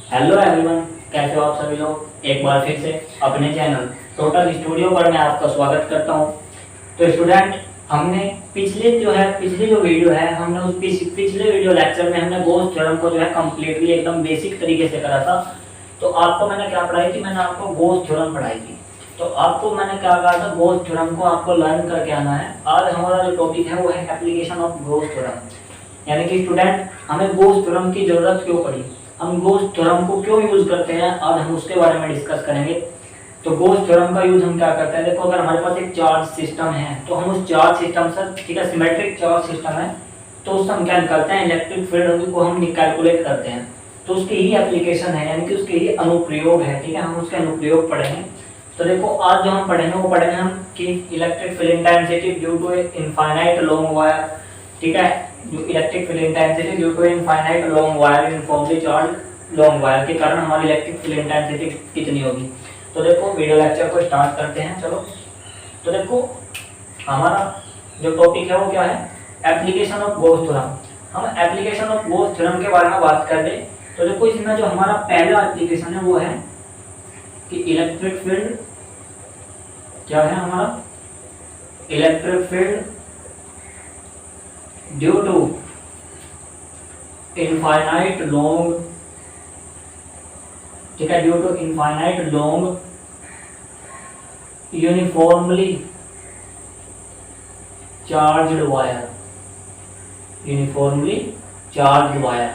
Hello everyone, कैसे हो आप सभी लोग। एक बार फिर से अपने चैनल टोटल स्टूडियो पर मैं आपका स्वागत करता हूं। तो स्टूडेंट, हमने पिछली जो वीडियो है, हमने उस पिछले वीडियो लेक्चर में हमने गॉस थ्योरम को जो है कम्प्लीटली एकदम बेसिक तरीके से करा था। तो आपको मैंने क्या पढ़ाई थी, मैंने आपको गॉस थ्योरम पढ़ाई थी। तो आपको मैंने क्या कहा था, गॉस थ्योरम को आपको लर्न करके आना है। आज हमारा जो टॉपिक है वो है एप्लीकेशन ऑफ गॉस थ्योरम। यानी कि स्टूडेंट, हमें गॉस थ्योरम की जरूरत क्यों पड़ी, हम गॉस थ्योरम को क्यों यूज करते हैं, आज हम उसके बारे में डिस्कस करेंगे। तो गॉस थ्योरम का यूज हम क्या करते हैं, देखो अगर हमारे पास एक चार्ज सिस्टम है तो हम उस चार्ज सिस्टम से, ठीक है, सिमेट्रिक चार्ज सिस्टम है, तो उससे हम क्या निकालते हैं, इलेक्ट्रिक फील्ड को हम कैलकुलेट करते हैं। तो उसकी ही एप्लीकेशन है, यानी कि उसके ही अनुप्रयोग है, ठीक है, हम उसके अनुप्रयोग पढ़ेंगे। तो देखो आज जो हम पढ़ेंगे वो पढ़ेंगे हम कि electric field intensity due to infinite long wire, ठीक है, जो electric field intensity due to infinite long wire uniformly charge long wire के कारण हमारी इलेक्ट्रिक फील्ड इंटेंसिटी कितनी होगी। तो देखो वीडियो लेक्चर को स्टार्ट करते हैं, चलो। तो देखो हमारा जो टॉपिक है वो क्या है, एप्लीकेशन ऑफ गॉस थ्योरम। हम एप्लीकेशन ऑफ गॉस थ्योरम के बारे में बात कर रहे। तो देखो इसमें जो हमारा पहला एप्लीकेशन है वो है कि इलेक्ट्रिक फील्ड क्या है, हमारा electric field due to infinite long, ठीक है, due to infinite long uniformly charged wire, uniformly charged wire.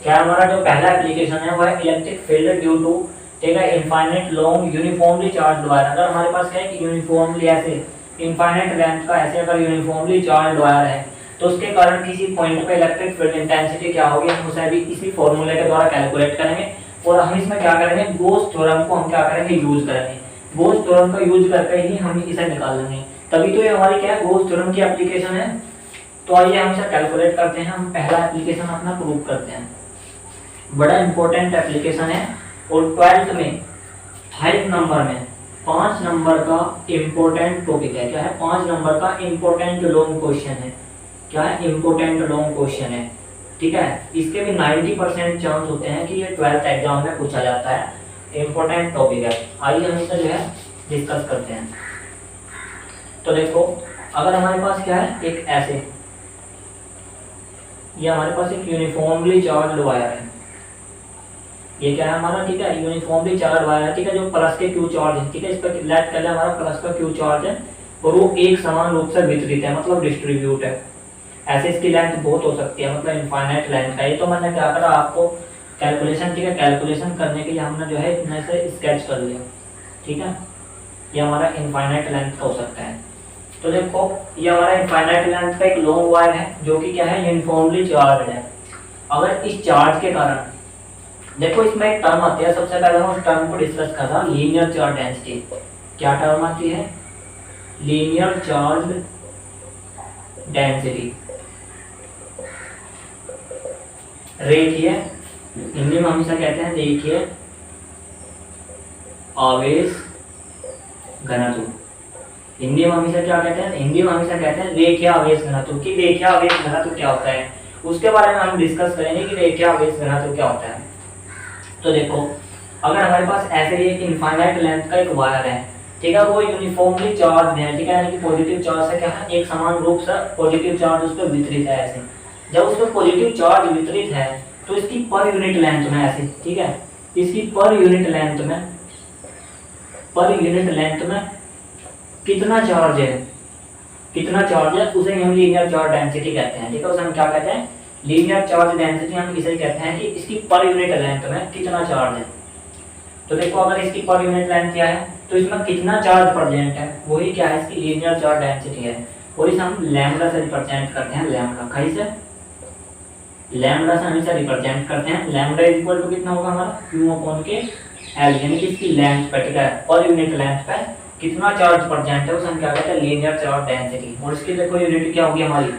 क्या हमारा जो पहला एप्लीकेशन है वो है इलेक्ट्रिक फील्ड ड्यू टू, ठीक है, infinite long uniformly charged wire. अगर हमारे पास क्या है कि यूनिफॉर्मली ऐसे इनफाइनाइट लेंथ का ऐसे अगर यूनिफॉर्मली चार्ज्ड वायर है तो उसके कारण किसी पॉइंट पे इलेक्ट्रिक फील्ड इंटेंसिटी क्या होगी, हम उसे भी इसी फॉर्मूले के द्वारा कैलकुलेट करेंगे। और हम इसमें क्या करेंगे, गॉस थ्योरम को हम क्या करेंगे, यूज करेंगे। गॉस थ्योरम का यूज करके ही हम इसे निकाल लेंगे, तभी तो ये हमारी क्या है, गॉस थ्योरम की एप्लीकेशन है। तो आइए हम इसे कैलकुलेट करते हैं, हम पहला एप्लीकेशन अपना प्रूव करते हैं। बड़ा इंपॉर्टेंट एप्लीकेशन है और 12th में 5 नंबर में 5 नंबर का इंपॉर्टेंट टॉपिक है। क्या है, 5 नंबर का इंपॉर्टेंट लॉन्ग क्वेश्चन है। क्या है, इंपॉर्टेंट लॉन्ग क्वेश्चन है, ठीक है। इसके भी 90% चांस होते हैं कि ये 12th एग्जाम में पूछा जाता है। इंपॉर्टेंट टॉपिक है, आइए हम इसे जो है डिस्कस करते हैं। तो देखो अगर हमारे पास क्या है, एक ऐसे ये हमारे पास एक यूनिफॉर्मली चार्ज्ड वायर है, ये क्या है हमारा, ठीक है, यूनिफॉर्मली चार्ज वायर है, ठीक है, जो प्लस के क्यू चार्ज है, ठीक है, इस पर लेट कर ले, हमारा प्लस का क्यू चार्ज है और वो एक समान रूप से वितरित है, मतलब डिस्ट्रीब्यूट है। ऐसे इसकी लेंथ बहुत हो सकती है, मतलब इनफाइनाइट लेंथ का। ये तो मैंने क्या करा आपको कैलकुलेशन, ठीक है, कैलकुलेशन करने के लिए हमने जो है इतने से स्केच कर लिया, ठीक है। ये हमारा इनफाइनाइट लेंथ का हो सकता है। तो देखो ये हमारा इनफाइनाइट लेंथ का एक लॉन्ग वायर है जो कि क्या है, यूनिफॉर्मली चार्ज है। अगर इस चार्ज के कारण, देखो इसमें एक टर्म आती है, सबसे पहले हम उस टर्म को डिस्कस कर रहा हूँ, लीनियर चार्ज डेंसिटी। क्या टर्म आती है, लीनियर चार्ज डेंसिटी। रेखीय, हिंदी में हम इसे कहते हैं रेखीय आवेश घनत्व। हिंदी में हम इसे क्या कहते हैं, हिंदी में हम इसे कहते हैं रेखीय आवेश घनत्व। कि रेखीय आवेश घनत्व क्या होता है उसके बारे में हम डिस्कस करेंगे कि रेखीय आवेश घनत्व क्या होता है। तो देखो अगर हमारे पास ऐसे ही एक इनफाइनाइट लेंथ का एक वायर है, ठीक है, वो यूनिफॉर्मली चार्ज है, ठीक है, यानी कि पॉजिटिव चार्ज से क्या है, एक समान रूप से पॉजिटिव चार्ज उस पर वितरित है। ऐसे जब उस पर पॉजिटिव चार्ज वितरित है तो इसकी पर यूनिट लेंथ में ऐसे, ठीक है, इसकी पर यूनिट लेंथ में कितना चार्ज है, उसे हम लीनियर चार्ज डेंसिटी कहते हैं, ठीक है, उसे हम क्या कहते हैं, लीनियर चार्ज डेंसिटी। हम इसे कहते हैं कि इसकी पर यूनिट लेंथ में कितना चार्ज है। तो देखो अगर इसकी पर यूनिट लेंथ क्या है तो इसमें कितना चार्ज प्रेजेंट है, वही क्या है, इसकी लीनियर चार्ज डेंसिटी है। और इसे हम लैम्बडा से रिप्रेजेंट करते हैं, लैम्बडा खाई से, लैम्बडा से हम इसे रिप्रेजेंट करते हैं। लैम्बडा इज इक्वल टू कितना होगा हमारा, क्यू अपॉन के एल, यानी कि इसकी लेंथ पे, ठीक है, पर यूनिट लेंथ पे कितना चार्ज प्रेजेंट है उसे हम क्या कहते हैं, लीनियर चार्ज डेंसिटी। और इसकी देखो यूनिट क्या होगी हमारी,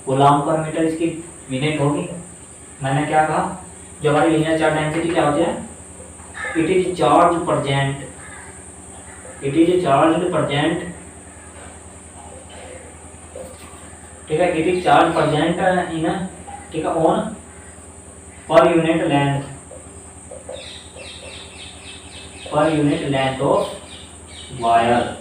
कूलम्ब पर मीटर इसकी यूनिट होगी। मैंने क्या कहा, जो हमारी लीनियर चार्ज डेंसिटी क्या होती है, इट इज चार्ज प्रेजेंट, ठीक है, it is charge present in, ठीक है, on per unit length, per unit length of wire.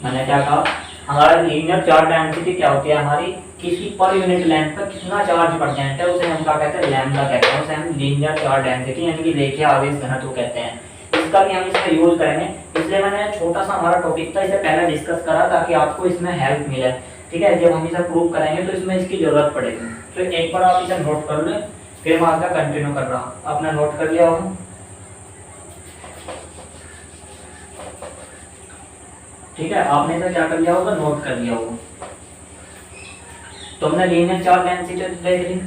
मैंने क्या कहा, हमारा लीनियर चार्ज डेंसिटी क्या होती है हमारी, किसी पर यूनिट लेंथ पर कितना चार्ज प्रेजेंट है उसे हम क्या कहते हैं, लैम्बडा कहते हैं, उसे हम लीनियर चार्ज डेंसिटी यानी कि रेखीय आवेश घनत्व कहते हैं। इसका भी हम इसमें यूज करेंगे, इसलिए मैंने छोटा सा हमारा टॉपिक था इसे पहले डिस्कस करा ताकि आपको इसमें हेल्प मिले। ठीक है, जब हम इसे प्रूव करेंगे तो इसमें इसकी जरूरत पड़ेगी। तो एक बार आप इसे नोट कर लें, फिर मैं आगे कंटिन्यू कर रहा हूँ। आपने नोट कर लिया होगा, ठीक है, आपने इसे क्या कर लिया होगा, नोट कर लिया होगा। तो हमने लीनियर चार्ज डेंसिटी देख ली।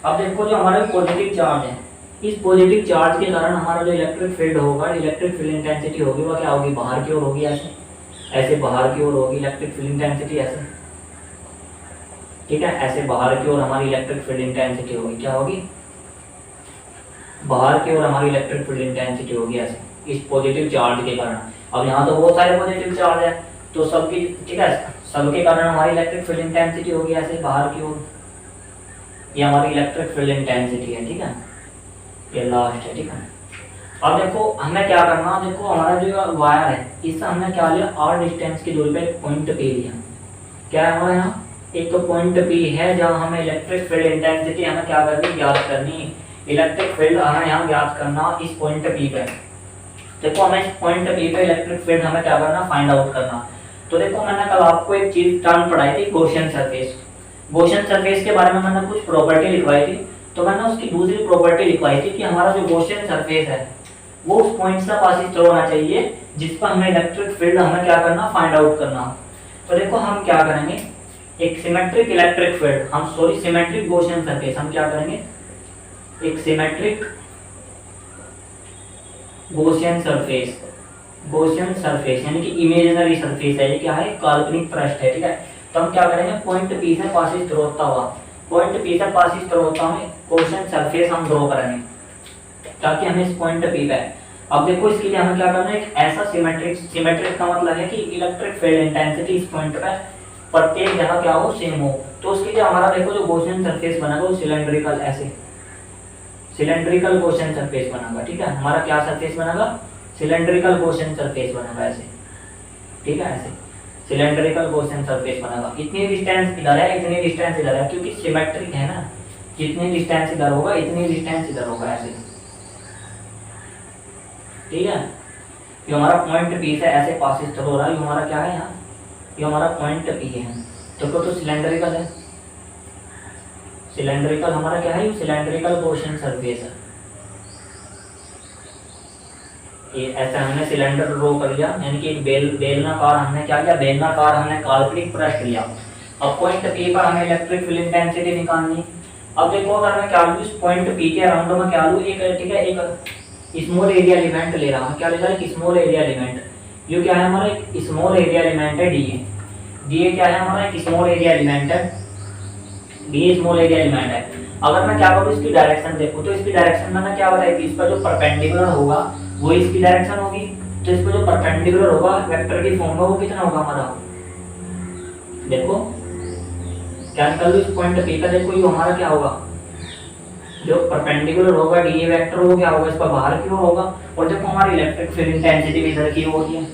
अब देखो जो हमारा पॉजिटिव चार्ज है, इस पॉजिटिव चार्ज के कारण हमारा जो इलेक्ट्रिक फील्ड होगा, इलेक्ट्रिक फील्ड इंटेंसिटी होगी वो क्या होगी, बाहर की ओर होगी, ऐसे ऐसे बाहर की ओर होगी इलेक्ट्रिक फील्ड इंटेंसिटी, ऐसे, ठीक है, ऐसे बाहर की ओर हमारी इलेक्ट्रिक फील्ड इंटेंसिटी होगी, क्या होगी, बाहर की ओर हमारी इलेक्ट्रिक फील्ड इंटेंसिटी होगी ऐसे, इस पॉजिटिव चार्ज के कारण। अब यहाँ तो बहुत सारे पॉजिटिव चार्ज है तो सबकी, ठीक है, सबके कारण हमारी इलेक्ट्रिक फील्ड इंटेंसिटी होगी ऐसे बाहर की ओर। ये हमारी इलेक्ट्रिक फील्ड इंटेंसिटी है, ठीक है, ये लास्ट है, ठीक है। अब देखो हमें क्या करना, देखो हमारा जो वायर है इससे हमने क्या लिया, r डिस्टेंस की दूरी पे एक पॉइंट P लिया। क्या है हमारे यहाँ, एक तो पॉइंट P है जहाँ हमें इलेक्ट्रिक फील्ड इंटेंसिटी हमें क्या करनी, ज्ञात करनी, इलेक्ट्रिक फील्ड हमें यहाँ ज्ञात करना इस पॉइंट P पे। देखो हमें इस पॉइंट P पे इलेक्ट्रिक फील्ड हमें क्या करना, फाइंड आउट करना। तो देखो मैंने कल आपको एक चीज टर्म पढ़ाई थी, गॉसियन सरफेस। गॉसियन सरफेस के बारे में मैंने कुछ प्रॉपर्टी लिखवाई थी, तो मैंने उसकी दूसरी प्रॉपर्टी लिखवाई थी कि हमारा जो गॉसियन सरफेस है वो उस पॉइंट से पास थ्रू होना चाहिए जिस पर हमें इलेक्ट्रिक फील्ड हमें क्या करना, फाइंड आउट करना। तो देखो हम क्या करेंगे, एक सिमेट्रिक इलेक्ट्रिक फील्ड, हम सॉरी सिमेट्रिक गॉसियन सरफेस, हम क्या करेंगे, एक symmetric Gaussian surface, Gaussian surface यानी कि इमेजिनरी सरफेस है, ये क्या है, काल्पनिक पृष्ठ है, ठीक है। तो हम क्या करेंगे, पॉइंट P से पासिस थ्रू होता हुआ, पॉइंट P से पासिस थ्रू होता हुआ गॉसियन सरफेस हम ड्रॉ करेंगे ताकि हमें इस पॉइंट P पे। अब देखो इसके लिए हमें क्या करना है, एक ऐसा सिमेट्रिक, सिमेट्रिक का मतलब है कि इलेक्ट्रिक फील्ड इंटेंसिटी इस पॉइंट पे प्रत्येक जगह क्या हो, सेम हो। तो उसके लिए हमारा देखो जो गॉसियन सरफेस बनेगा वो सिलेंड्रिकल, ऐसे सिलेंड्रिकल गॉसियन सरफेस बनेगा, ठीक है। हमारा क्या सरफेस बनेगा, सिलेंड्रिकल गॉसियन सरफेस बनेगा ऐसे, ठीक है, ऐसे सिलेंड्रिकल गॉसियन सरफेस बनेगा। इतनी डिस्टेंस इधर है, इतनी डिस्टेंस इधर है, क्योंकि सिमेट्रिक है ना, जितनी डिस्टेंस इधर होगा इतनी डिस्टेंस इधर होगा, ऐसे, ठीक है। ये हमारा पॉइंट P से ऐसे पासिस थ्रू हो रहा है, ये हमारा क्या है यहाँ, ये हमारा पॉइंट P है। तो सिलेंड्रिकल है, सिलेंड्रिकल हमारा क्या है, ये सिलेंड्रिकल गॉसियन सरफेस है। ये ऐसा हमने सिलेंडर ड्रॉ कर लिया, यानी कि एक बेलनाकार हमने क्या किया, बेलनाकार हमने काल्पनिक पृष्ठ लिया। अब पॉइंट P पर हमें इलेक्ट्रिक फील्ड इंटेंसिटी निकालनी। अब देखो अगर मैं क्या लूँ, इस पॉइंट P के अराउंड में क्या लूँ, एक, ठीक है, एक स्मॉल एरिया एलिमेंट ले रहा हूँ, क्या ले रहा है, स्मॉल एरिया एलिमेंट। ये क्या है हमारा, एक स्मॉल एरिया एलिमेंट है DA। DA क्या है हमारा, एक स्मॉल एरिया एलिमेंट है, DA स्मॉल एरिया एलिमेंट है। अगर मैं क्या करूँ, इसकी डायरेक्शन देखूँ, तो इसकी डायरेक्शन मैंने क्या बताई थी, इसका जो परपेंडिकुलर होगा वो इसकी डायरेक्शन होगी। तो इसको जो परपेंडिकुलर होगा वेक्टर की फॉर्म में वो कितना होगा हमारा, देखो क्या निकाल लो इस पॉइंट P का, देखो ये हमारा क्या होगा, जो परपेंडिकुलर होगा DA वेक्टर वो क्या होगा, इसका बाहर की ओर होगा। और देखो हमारी इलेक्ट्रिक फील्ड इंटेंसिटी भी इधर की ओर है,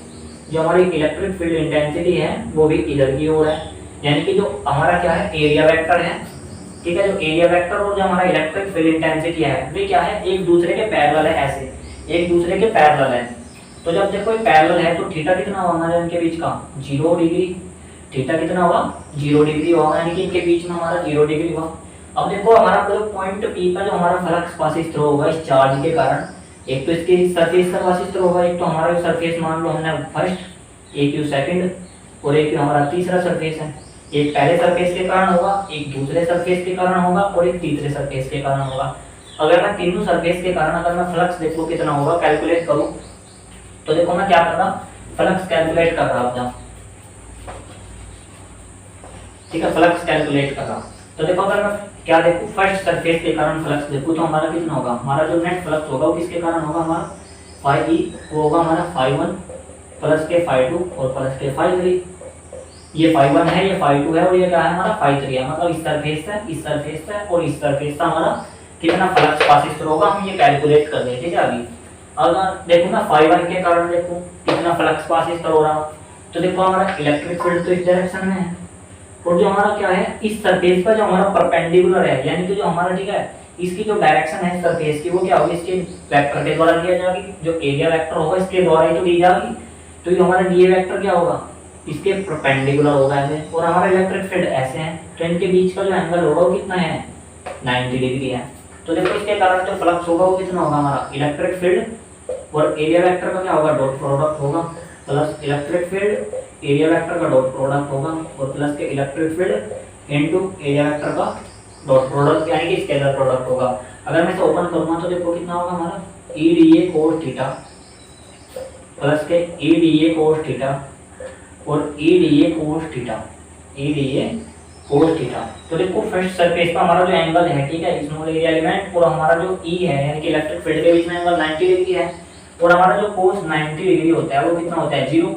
जो हमारी इलेक्ट्रिक फील्ड इंटेंसिटी है वो भी इधर की ओर है, यानी कि जो हमारा क्या है, एरिया वेक्टर है, ठीक है। जो एरिया वेक्टर और जो हमारा इलेक्ट्रिक फील्ड इंटेंसिटी है वे क्या है, एक दूसरे के पैरेलल है, ऐसे एक दूसरे के पैरेलल है। तो जब देखो ये पैरेलल है तो थीटा कितना होगा हमारे इनके बीच का, 0 डिग्री। थीटा कितना होगा, 0 डिग्री होगा, यानी कि इनके बीच में हमारा 0 डिग्री हुआ। अब देखो हमारा जो पॉइंट P का जो हमारा फ्लक्स पासिस थ्रू होगा इस चार्ज के कारण, एक तो इसकी सरफेस का पासिस थ्रू होगा, एक तो हमारा सरफेस मान लो हमने फर्स्ट, एक यू सेकंड और एक हमारा तीसरा सरफेस है। एक पहले सरफेस के कारण होगा, एक दूसरे सरफेस के कारण होगा और एक तीसरे सरफेस के कारण होगा। अगर मैं तीनों सरफेस के कारण अगर मैं फ्लक्स देखूं कितना होगा, कैलकुलेट करूं, तो देखो मैं क्या कर रहा, फ्लक्स कैलकुलेट कर रहा हूं, ठीक है, फ्लक्स कैलकुलेट कर रहा। तो देखो अगर मैं क्या देखूं, फर्स्ट सरफेस के कारण फ्लक्स देखूं तो हमारा कितना होगा, हमारा जो नेट फ्लक्स होगा वो किसके कारण होगा, हमारा फाई ई, वो होगा हमारा फाई 1 प्लस के फाई 2 और प्लस के फाई 3। ये फाई 1 है, ये फाई 2 है और ये क्या है हमारा फाई 3 है। मतलब इस सरफेस से, इस सरफेस से और इस सरफेस से हमारा कितना फ्लक्स पासिस थ्रू होगा, हम ये कैलकुलेट कर रहे हैं, ठीक है। अभी अगर देखो ना फाइबर के कारण देखो कितना फ्लक्स पास इस तरह हो रहा, तो देखो हमारा इलेक्ट्रिक फील्ड तो इस डायरेक्शन में है, और जो हमारा क्या है इस सरफेस का जो हमारा परपेंडिकुलर है, यानी कि जो हमारा ठीक है इसकी जो डायरेक्शन है सरफेस की वो क्या होगी, इसके वेक्टर के द्वारा दिया जाएगी, जो एरिया वेक्टर होगा इसके द्वारा ही तो दी जाएगी। तो ये हमारा डीए वेक्टर क्या होगा, इसके परपेंडिकुलर होगा ऐसे, और हमारा इलेक्ट्रिक फील्ड ऐसे है, तो इनके बीच का जो एंगल होगा वो कितना है 90 डिग्री है। तो देखो इसके कारण जो फ्लक्स होगा वो कितना होगा, हमारा इलेक्ट्रिक फील्ड और एरिया वेक्टर का क्या होगा डॉट प्रोडक्ट होगा, plus electric field area vector का डॉट प्रोडक्ट होगा, और प्लस के electric field into area vector का डॉट प्रोडक्ट यानी कि स्केलर प्रोडक्ट होगा। अगर मैं इसे ओपन करूंगा तो देखो कितना होगा हमारा E D A cos theta plus के E D A cos theta और E D A cos theta, E D A cos theta. तो देखो फर्स्ट सरफेस का हमारा जो एंगल है ठीक है स्मॉल एरिया एलिमेंट, और हमारा जो ई है यानी कि इलेक्ट्रिक फील्ड के बीच में एंगल 90 डिग्री है, और हमारा जो कोस 90 डिग्री होता है वो कितना होता है 0।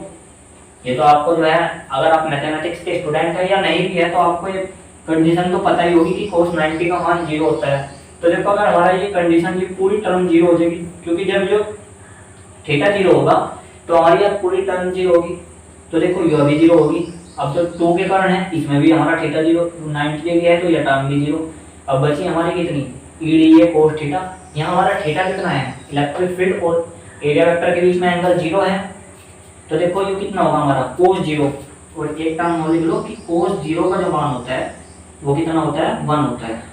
ये तो आपको जो है अगर आप मैथमेटिक्स के स्टूडेंट है या नहीं भी है तो आपको ये कंडीशन तो पता ही होगी कि cos 90 का मान 0 होता है। तो देखो अगर हमारा ये कंडीशन, ये पूरी टर्म 0 हो जाएगी, क्योंकि जब जो थीटा 0 होगा तो हमारी अब पूरी टर्म 0 होगी, तो देखो यह भी 0 होगी। अब जो 2 के कारण है इसमें भी हमारा थीटा 0 90 डिग्री है तो यह टर्म भी 0। अब बची हमारी कितनी ई डी ए कोस थीटा, यहाँ हमारा थीटा कितना है इलेक्ट्रिक फील्ड और एरिया वेक्टर के बीच में एंगल 0 है, तो देखो ये कितना होगा हमारा कोस 0, और एक टर्म और लिख लो कि कोस 0 का जो मान होता है वो कितना होता है 1 होता है,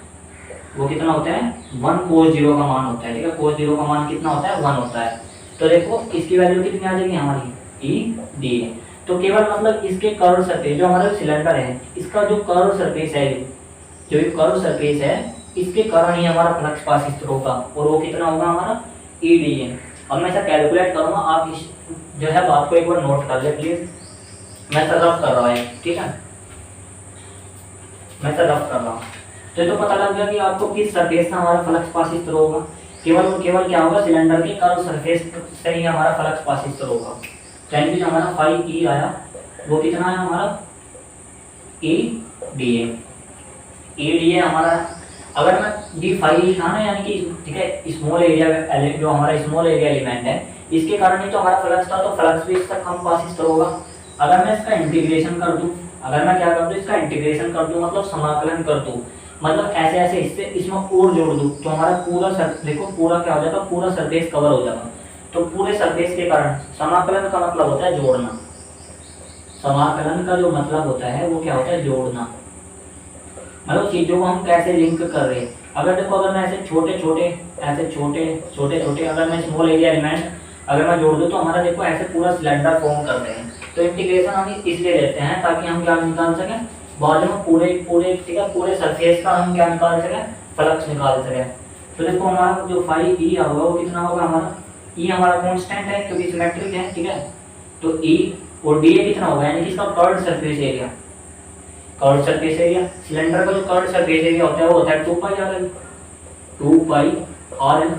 वो कितना होता है 1 कोस 0 का मान होता है, ठीक है कोस 0 का मान कितना होता है 1 होता है। तो देखो इसकी वैल्यू कितनी आ जाएगी हमारी ई डी ए। तो केवल मतलब इसके कर्व सरफेस जो हमारा सिलेंडर है इसका जो कर्व सरफेस है, जो ये कर्व सरफेस है इसके कारण ही हमारा फ्लक्स पास इस तरह होगा, और वो कितना होगा हमारा ई डी ए। अब मैं ऐसा कैलकुलेट करूंगा, आप इस जो है बात को एक बार नोट कर ले प्लीज, मैं सर रफ कर रहा हूँ ठीक है, मैं सर रफ कर रहा हूँ। तो पता लग गया कि आपको किस सरफेस से हमारा फ्लक्स पास इस तरह होगा, केवल और केवल क्या होगा सिलेंडर के कर्व सरफेस से ही हमारा फ्लक्स पास इस तरह होगा। यानी कि जो हमारा फाई ई आया वो कितना है हमारा ई डी ए, ई डी ए हमारा अगर मैं डी फाई था ना यानी कि ठीक है स्मॉल एरिया जो हमारा स्मॉल एरिया एलिमेंट है इसके कारण ही तो हमारा फ्लक्स था, तो फ्लक्स भी इसका कम पास इस तरह होगा। अगर मैं इसका इंटीग्रेशन कर दूं, अगर मैं क्या कर दूं इसका इंटीग्रेशन कर दूं मतलब समाकलन कर दूं, मतलब ऐसे ऐसे इससे इसमें और जोड़ दूं तो हमारा पूरा देखो पूरा क्या हो जाएगा, पूरा सरफेस कवर हो जाएगा। तो पूरे सरफेस के कारण समाकलन का मतलब होता है जोड़ना, समाकलन का जो मतलब होता है वो क्या होता है जोड़ना, मतलब चीजों को हम कैसे लिंक कर रहे हैं। अगर देखो अगर मैं ऐसे छोटे छोटे अगर मैं स्मॉल एरिया एलिमेंट अगर मैं जोड़ दूं तो हमारा देखो ऐसे पूरा सिलेंडर फॉर्म कर रहे हैं। तो इंटीग्रेशन हम इसलिए लेते हैं ताकि हम क्या निकाल सकें बाद में पूरे ठीक है पूरे सरफेस का हम क्या निकाल सकें फ्लक्स निकाल सकें। तो देखो हमारा जो फाई ई होगा वो कितना होगा हमारा ई हमारा कांस्टेंट है क्योंकि सिमेट्रिक है ठीक है, तो ई और डी ए कितना होगा यानी कि इसका curved surface area, curved surface area cylinder का जो कर्व्ड सरफेस एरिया होता है वो होता है 2 pi R L, 2 pi R L.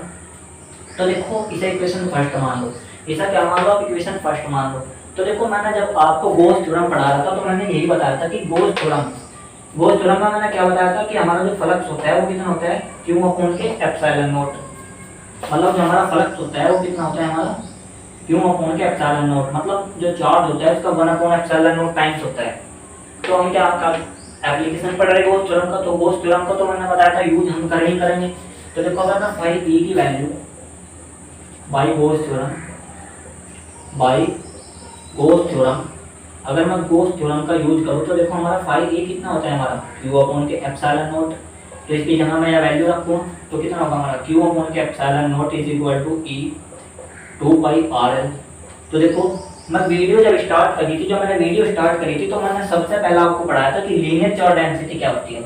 तो देखो इसे इक्वेशन फर्स्ट मान लो, ऐसा क्या मान लो आप इक्वेशन फर्स्ट मान लो। तो देखो मैंने जब आपको गॉस थ्योरम पढ़ा रहा था तो मैंने यही बताया था कि गॉस थ्योरम में मैंने क्या बताया था कि हमारा जो फ्लक्स होता है वो कितना होता है क्यू अपॉन के एप्सिलॉन नॉट, मतलब जो हमारा फ्लक्स होता है वो कितना होता है हमारा क्यू अपॉन के एप्सिलॉन नॉट, मतलब जो चार्ज होता है उसका 1 अपॉन एप्सिलॉन नॉट टाइम्स होता है। तो हम क्या एप्लीकेशन पढ़ रहे गॉस थ्योरम का, तो गॉस थ्योरम का तो मैंने बताया था यूज हम करेंगे। तो देखो अगर मैं फाई ई की वैल्यू बाई गॉस थ्योरम अगर मैं गॉस थ्योरम का यूज करूं तो देखो हमारा फाई ए कितना होता है हमारा क्यू अपॉन के एप्सिलॉन नॉट, तो इसकी जगह मैं वैल्यू रखूं तो कितना होगा हमारा क्यू अपॉन के epsilon naught is equal to E 2 pi R L. तो देखो मैं वीडियो जब स्टार्ट करी थी, तो मैंने सबसे पहले आपको पढ़ाया था कि लीनियर चार्ज डेंसिटी क्या होती है।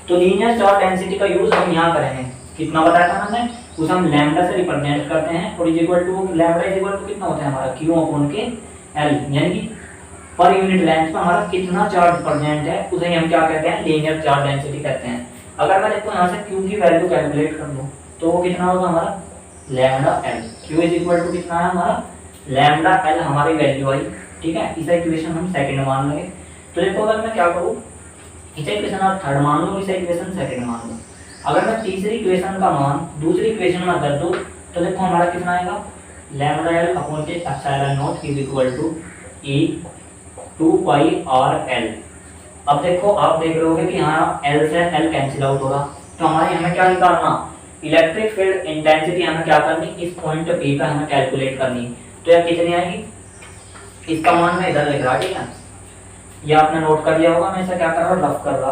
तो लीनियर चार्ज डेंसिटी का यूज हम यहाँ करेंगे, कितना बताया था मैंने, उसे हम लैम्डा से रिप्रेजेंट करते हैं और लैम्डा इज इक्वल टू कितना होता है हमारा क्यू अपॉन के एल, यानी कि पर यूनिट लेंथ पर हमारा कितना चार्ज प्रेजेंट है उसे हम क्या कहते हैं लीनियर चार्ज डेंसिटी कहते हैं। अगर मैं देखो यहाँ से क्यू की वैल्यू कैलकुलेट कर लूँ तो वो कितना होगा हमारा lambda L, Q is equal to कितना है हमारा लैम्डा एल हमारी वैल्यू आई, ठीक है। इसे इक्वेशन हम सेकंड मान लेंगे। तो देखो अगर मैं क्या करूँ, इसे इक्वेशन आप थर्ड मान लो, इसे इक्वेशन सेकंड मान लो। अगर मैं तीसरी इक्वेशन का मान दूसरी इक्वेशन में कर दूँ तो देखो हमारा कितना आएगा लैम्डा एल अपॉन के epsilon naught is equal to E 2 pi R L. अब देखो आप देख रहे होगे कि यहाँ एल से एल कैंसिल आउट होगा, तो हमारे हमें क्या निकालना, इलेक्ट्रिक फील्ड इंटेंसिटी हमें क्या करनी, इस पॉइंट पी पे हमें कैलकुलेट करनी। तो यह कितनी आएगी, इसका मान मैं इधर लिख रहा, ठीक है, ये आपने नोट कर लिया होगा, मैं इसे क्या कर रहा हूँ, रफ कर रहा,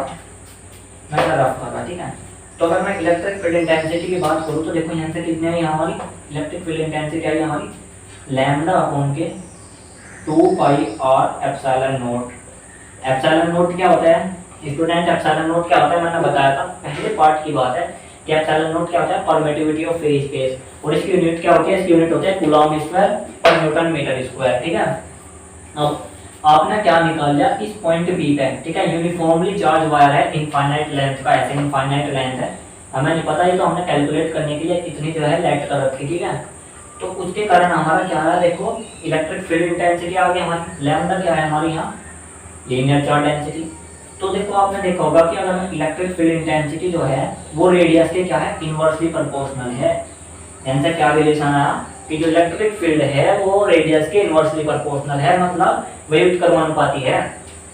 मैं इसे रफ कर रहा, ठीक है। तो अगर मैं इलेक्ट्रिक फील्ड इंटेंसिटी की बात करूँ तो देखो यहाँ से कितनी आई हमारी इलेक्ट्रिक फील्ड इंटेंसिटी आई हमारी लैम्डा अपॉन के 2 pi r epsilon naught. Epsilon naught क्या होता है स्टूडेंट, एप्सिलॉन नॉट क्या होता है, मैंने बताया था पहले पार्ट की बात है कि एप्सिलॉन नॉट क्या होता है, परमिटिविटी ऑफ फ्री स्पेस, और इसकी यूनिट क्या होती है, इसकी यूनिट होती है कूलम्ब स्क्वायर पर न्यूटन मीटर स्क्वायर, ठीक है। अब आपने क्या निकाल लिया, इस पॉइंट बी पे, ठीक है, यूनिफॉर्मली चार्ज वायर है, इनफाइनाइट लेंथ का, ऐसे इनफाइनाइट लेंथ है, हमें नहीं पता, ये तो हमने कैलकुलेट करने के लिए इतनी जो है लेट कर रखी, ठीक है। तो उसके कारण हमारा क्या है, देखो इलेक्ट्रिक फील्ड इंटेंसिटी आ गई हमारी, लैम्डा क्या है हमारी यहाँ लीनियर चार्ज डेंसिटी। तो देखो आपने देखा होगा कि अगर इलेक्ट्रिक फील्ड इंटेंसिटी जो है वो रेडियस के क्या है, इनवर्सली प्रोपोर्शनल है। यानी क्या रिलेशन आया कि जो इलेक्ट्रिक फील्ड है वो रेडियस के इनवर्सली प्रोपोर्शनल है, मतलब व्युत्क्रमानुपाती है।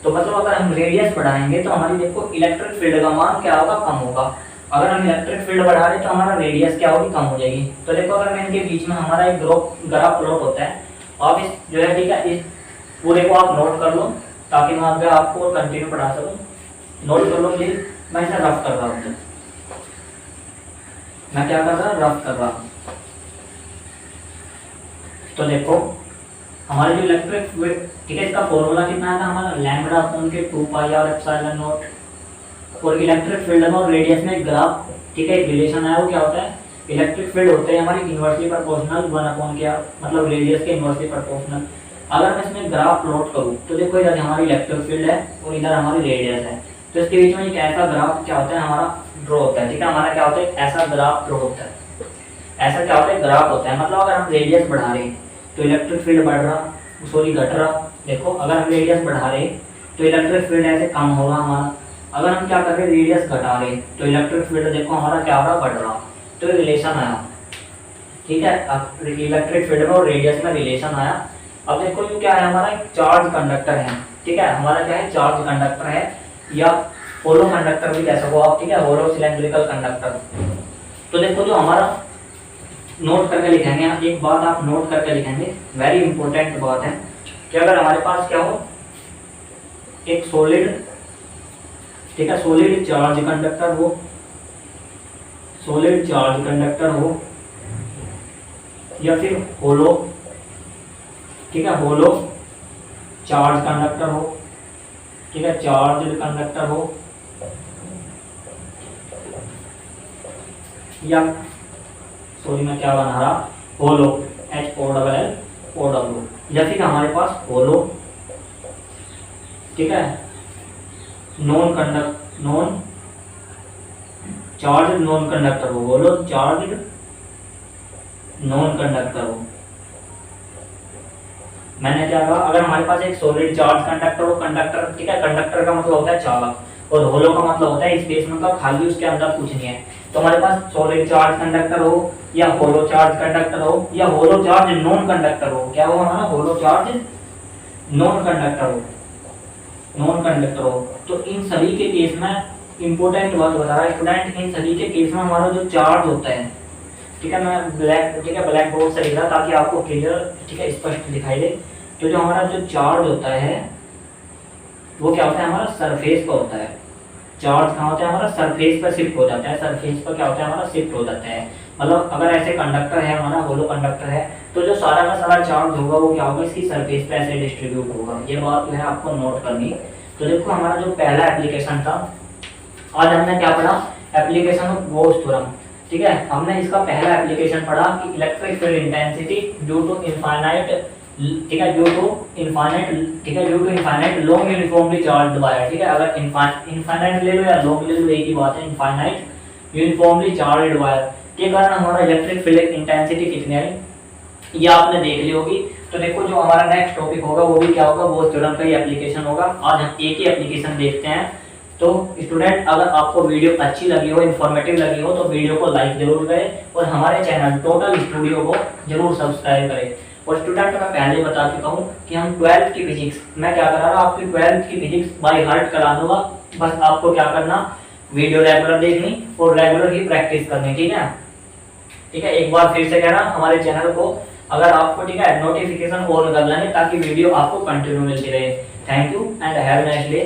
तो मतलब अगर हम रेडियस बढ़ाएंगे तो हमारी देखो इलेक्ट्रिक फील्ड का मान क्या होगा, कम होगा। अगर हम इलेक्ट्रिक फील्ड बढ़ा रहे तो हमारा रेडियस क्या होगी, कम हो जाएगी। तो देखो अगर मैं इनके बीच में हमारा एक ग्राफ प्लॉट होता है, आप इस जो है ठीक है, इस पूरे को आप नोट कर लो ताकि मैं आगे आपको कंटिन्यू पढ़ा सकूं। नोट कर लो प्लीज, मैं इसे रफ कर रहा हूँ, मैं क्या कर रहा हूँ, रफ कर रहा हूँ। तो देखो हमारे जो इलेक्ट्रिक फील्ड, ठीक है, इसका फॉर्मूला कितना था हमारा, लैम्डा अपॉन के 2 पाई आर एप्सिलॉन नॉट। और इलेक्ट्रिक फील्ड और रेडियस में ग्राफ, ठीक है, एक रिलेशन आया, वो क्या होता है, इलेक्ट्रिक फील्ड होते हैं हमारी इनवर्सली प्रोपोर्शनल 1 अपॉन क्या, मतलब रेडियस के इनवर्सली प्रोपोर्शनल। अगर मैं इसमें ग्राफ प्लॉट करूँ तो देखो इधर हमारी इलेक्ट्रिक फील्ड है और इधर हमारी रेडियस है, तो इसके बीच में एक ऐसा ग्राफ क्या होता है हमारा ड्रॉ होता है, ठीक है, हमारा क्या होता है, ऐसा ग्राफ ड्रॉ होता है, ऐसा क्या होता है, ग्राफ होता है। मतलब अगर हम रेडियस बढ़ा रहे हैं तो इलेक्ट्रिक फील्ड बढ़ रहा, सॉरी घट रहा। देखो अगर हम रेडियस बढ़ा रहे तो इलेक्ट्रिक फील्ड ऐसे कम होगा हमारा, अगर हम क्या कर रहे हैं, रेडियस घटा रहे तो इलेक्ट्रिक फील्ड देखो हमारा क्या हो रहा, बढ़ रहा। तो रिलेशन आया, ठीक है, अब इलेक्ट्रिक फील्ड में और रेडियस में रिलेशन आया। अब देखो ये क्या है, हमारा एक चार्ज कंडक्टर है, ठीक है, हमारा क्या है, चार्ज कंडक्टर है, या होलो कंडक्टर भी कह सको आप, ठीक है, होलो सिलेंड्रिकल कंडक्टर। तो देखो जो हमारा नोट करके लिखेंगे, एक बात आप नोट करके लिखेंगे, वेरी इंपॉर्टेंट बात है कि अगर हमारे पास क्या हो, एक सॉलिड, ठीक है, सॉलिड चार्ज कंडक्टर हो, सॉलिड चार्ज कंडक्टर हो, या फिर होलो, ठीक है, होलो चार्ज कंडक्टर हो, ठीक है, चार्ज कंडक्टर हो, या सॉरी मैं क्या बना रहा, होलो HOLL, या फिर हमारे पास होलो, ठीक है, नॉन चार्ज नॉन कंडक्टर हो, होलो चार्ज नॉन कंडक्टर हो। मैंने क्या कहा, अगर हमारे पास एक सॉलिड चार्ज कंडक्टर हो, कंडक्टर, ठीक है, कंडक्टर का मतलब होता है चालक, और होलो का मतलब होता है स्पेस, मतलब खाली, उसके अंदर कुछ नहीं है। तो हमारे पास सॉलिड चार्ज कंडक्टर हो, या होलो चार्ज कंडक्टर हो, या होलो चार्ज नॉन कंडक्टर हो, क्या हो हमारा, होलो चार्ज नॉन कंडक्टर हो, नॉन कंडक्टर हो। तो इन सभी के केस में इंपॉर्टेंट बात बता रहा है स्टूडेंट, इन सभी के केस में हमारा जो चार्ज होता है, ठीक है, मैं ब्लैक बोर्ड से लिख रहा ताकि आपको क्लियर, ठीक है, स्पष्ट दिखाई दे। तो जो हमारा जो चार्ज होता है वो क्या होता है, हमारा सरफेस पर होता है। चार्ज कहाँ होता है, हमारा सरफेस पर शिफ्ट हो जाता है, सरफेस पर क्या होता है, हमारा शिफ्ट हो जाता है। मतलब अगर ऐसे कंडक्टर है, हमारा होलो कंडक्टर है, तो जो सारा का सारा चार्ज होगा वो क्या होगा, इसकी सरफेस पे ऐसे डिस्ट्रीब्यूट होगा। ये बात जो है आपको नोट करनी। तो देखो हमारा जो पहला एप्लीकेशन था, आज हमने क्या पढ़ा, एप्लीकेशन ऑफ गॉस थ्योरम, ठीक है, हमने इसका पहला एप्लीकेशन पढ़ा कि electric field intensity due to infinite, ठीक है, ड्यू टू इनफाइनाइट, ठीक है, due to infinite long uniformly charged wire, ठीक है, अगर इनफाइनाइट ले लो या लॉन्ग ले लो एक ही बात है, इनफाइनाइट यूनिफॉर्मली चार्ज्ड वायर के कारण हमारा इलेक्ट्रिक फील्ड इंटेंसिटी कितनी आई, ये आपने देख ली होगी। तो देखो जो हमारा नेक्स्ट टॉपिक होगा वो भी क्या होगा, गॉस थ्योरम का ही एप्लीकेशन होगा। आज हम एक ही एप्लीकेशन देखते हैं। तो स्टूडेंट अगर आपको वीडियो अच्छी लगी हो, इन्फॉर्मेटिव लगी हो, तो वीडियो को लाइक जरूर करें और हमारे चैनल टोटल स्टूडियो को जरूर सब्सक्राइब करें। और स्टूडेंट मैं पहले बता चुका हूँ कि हम 12th की फिजिक्स, मैं क्या करा रहा हूँ, आपकी 12th की फिजिक्स बाय हार्ट करा दूंगा। बस आपको क्या करना, वीडियो रेगुलर देखनी और रेगुलर ही प्रैक्टिस करनी, ठीक है। ठीक है, एक बार फिर से कहना, हमारे चैनल को अगर आपको, ठीक है, नोटिफिकेशन ऑन कर लेंगे ताकि वीडियो आपको कंटिन्यू मिलती रहे। Thank you and have a nice day.